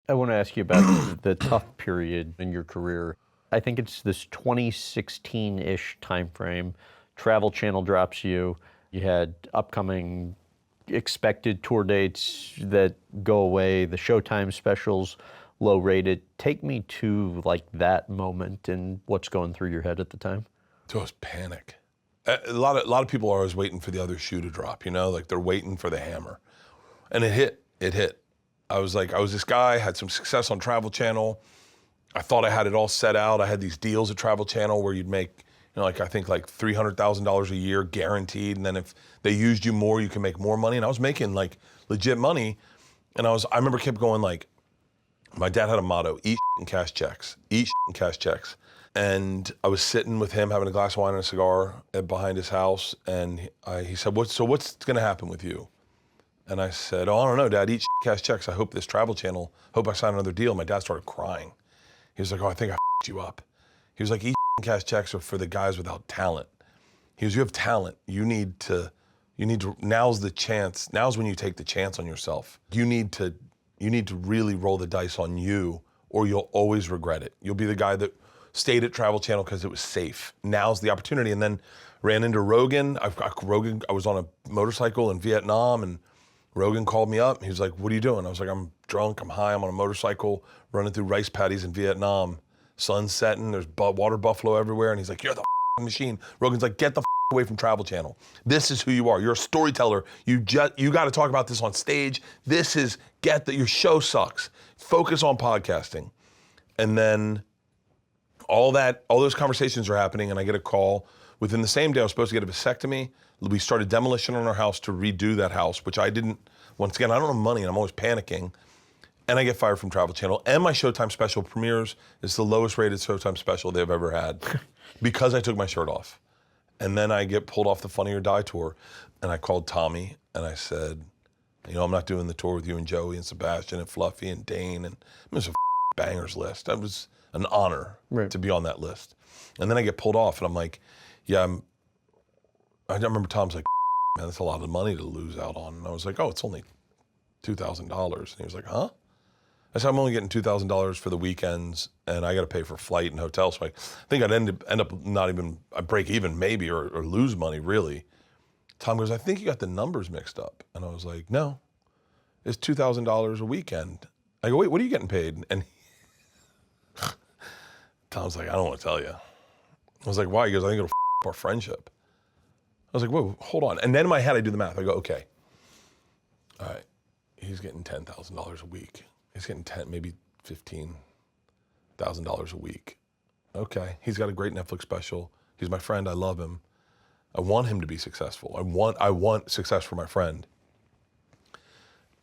I want to ask you about the tough period in your career. I think it's this 2016-ish timeframe. Travel Channel drops you. You had upcoming expected tour dates that go away. The Showtime specials, low rated. Take me to like that moment and what's going through your head at the time. So it was panic. A lot of people are always waiting for the other shoe to drop, you know, like they're waiting for the hammer. And it hit. I was this guy, had some success on Travel Channel. I thought I had it all set out. I had these deals at Travel Channel where you'd make, you know, like I think like $300,000 a year guaranteed. And then if they used you more, you can make more money. And I was making like legit money. And I remember kept going like, my dad had a motto, eat and cash checks, eat and cash checks. And I was sitting with him having a glass of wine and a cigar behind his house. And he said, what's gonna happen with you? And I said, oh, I don't know, Dad, eat cash checks. I hope this Travel Channel, hope I sign another deal. My dad started crying. He was like, oh, I think I f***ed you up. He was like, eat cash checks are for the guys without talent. He goes, you have talent. You need to, now's the chance. Now's when you take the chance on yourself. You need to really roll the dice on you or you'll always regret it. You'll be the guy that stayed at Travel Channel because it was safe. Now's the opportunity. And then ran into Rogan. I was on a motorcycle in Vietnam and Rogan called me up. He was like, what are you doing? I was like, I'm drunk, I'm high, I'm on a motorcycle running through rice paddies in Vietnam. Sun's setting, there's water buffalo everywhere. And he's like, you're the machine. Rogan's like, get the away from Travel Channel. This is who you are. You're a storyteller. You got to talk about this on stage. Your show sucks. Focus on podcasting. And then all those conversations are happening and I get a call. Within the same day, I was supposed to get a vasectomy. We started demolition on our house to redo that house, which I didn't, once again, I don't have money and I'm always panicking. And I get fired from Travel Channel. And my Showtime special premieres. It's the lowest rated Showtime special they've ever had because I took my shirt off. And then I get pulled off the Funny or Die tour. And I called Tommy and I said, you know, I'm not doing the tour with you and Joey and Sebastian and Fluffy and Dane. And it was a bangers list. That was an honor to be on that list. And then I get pulled off and I'm like, yeah, I remember Tom's like, man, that's a lot of money to lose out on. And I was like, oh, it's only $2,000. And he was like, huh? I said, I'm only getting $2,000 for the weekends and I got to pay for flight and hotel. So I think I'd end up not even, I'd break even maybe or lose money really. Tom goes, I think you got the numbers mixed up. And I was like, no, it's $2,000 a weekend. I go, wait, what are you getting paid? And Tom's like, I don't want to tell you. I was like, why? He goes, I think it'll our friendship. I was like, whoa, hold on. And then in my head, I do the math. I go, okay, all right, he's getting $10,000 a week. He's getting maybe $15,000 a week. Okay, he's got a great Netflix special. He's my friend, I love him. I want him to be successful. I want success for my friend.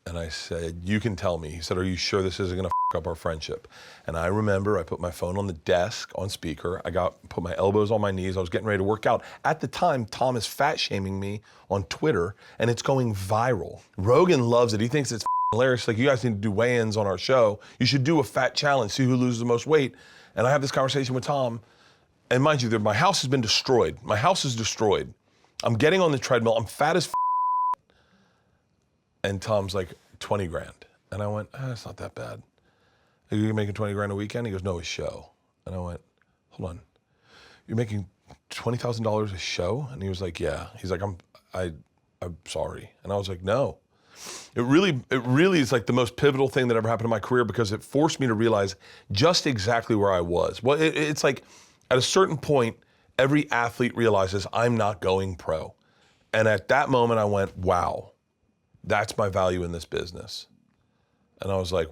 And I said, you can tell me. He said, are you sure this isn't gonna f up our friendship? And I remember I put my phone on the desk on speaker. Put my elbows on my knees. I was getting ready to work out. At the time, Tom is fat shaming me on Twitter and it's going viral. Rogan loves it. He thinks it's hilarious. Like, you guys need to do weigh-ins on our show. You should do a fat challenge, see who loses the most weight. And I have this conversation with Tom. And mind you, my house has been destroyed. My house is destroyed. I'm getting on the treadmill. I'm fat as and Tom's like, 20 grand. And I went, it's not that bad. Are you making 20 grand a weekend? He goes, no, a show. And I went, hold on. You're making $20,000 a show? And he was like, yeah. He's like, I'm sorry. And I was like, no. It really is like the most pivotal thing that ever happened in my career because it forced me to realize just exactly where I was. Well, it's like at a certain point, every athlete realizes I'm not going pro. And at that moment I went, wow, that's my value in this business. And I was like,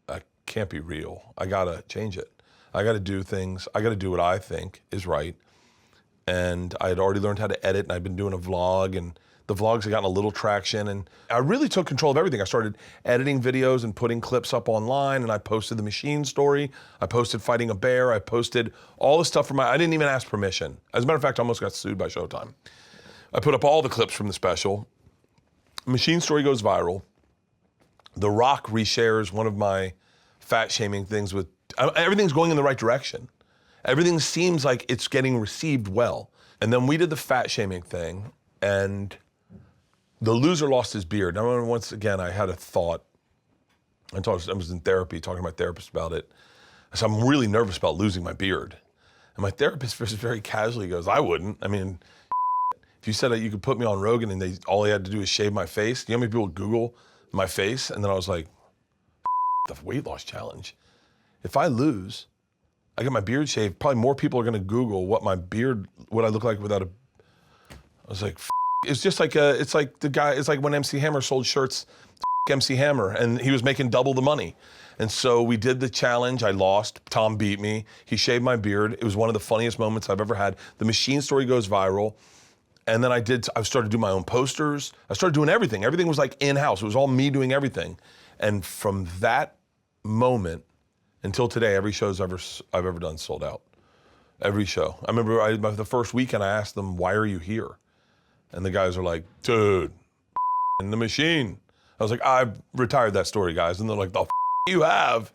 I can't be real. I gotta change it. I gotta do things. I gotta do what I think is right. And I had already learned how to edit and I'd been doing a vlog and the vlogs had gotten a little traction and I really took control of everything. I started editing videos and putting clips up online and I posted the machine story. I posted fighting a bear. I posted all the stuff I didn't even ask permission. As a matter of fact, I almost got sued by Showtime. I put up all the clips from the special. Machine story goes viral. The Rock reshares one of my fat shaming things with, everything's going in the right direction. Everything seems like it's getting received well. And then we did the fat shaming thing and the loser lost his beard. Now, once again, I had a thought. I was in therapy talking to my therapist about it. I said, I'm really nervous about losing my beard. And my therapist just very casually goes, I wouldn't. I mean, if you said that you could put me on Rogan and all they had to do is shave my face, you know how many people Google my face? And then I was like, the weight loss challenge. If I lose, I get my beard shaved, probably more people are gonna Google what I look like without a, I was like, it's just like it's like when MC Hammer sold shirts, MC Hammer, and he was making double the money. And so we did the challenge, I lost, Tom beat me, he shaved my beard. It was one of the funniest moments I've ever had. The machine story goes viral. And then I started doing my own posters. I started doing everything. Everything was like in-house. It was all me doing everything. And from that moment until today, every show I've ever done sold out. Every show. I remember the first weekend I asked them, why are you here? And the guys are like, dude, in the machine. I was like, I've retired that story, guys. And they're like, the you have?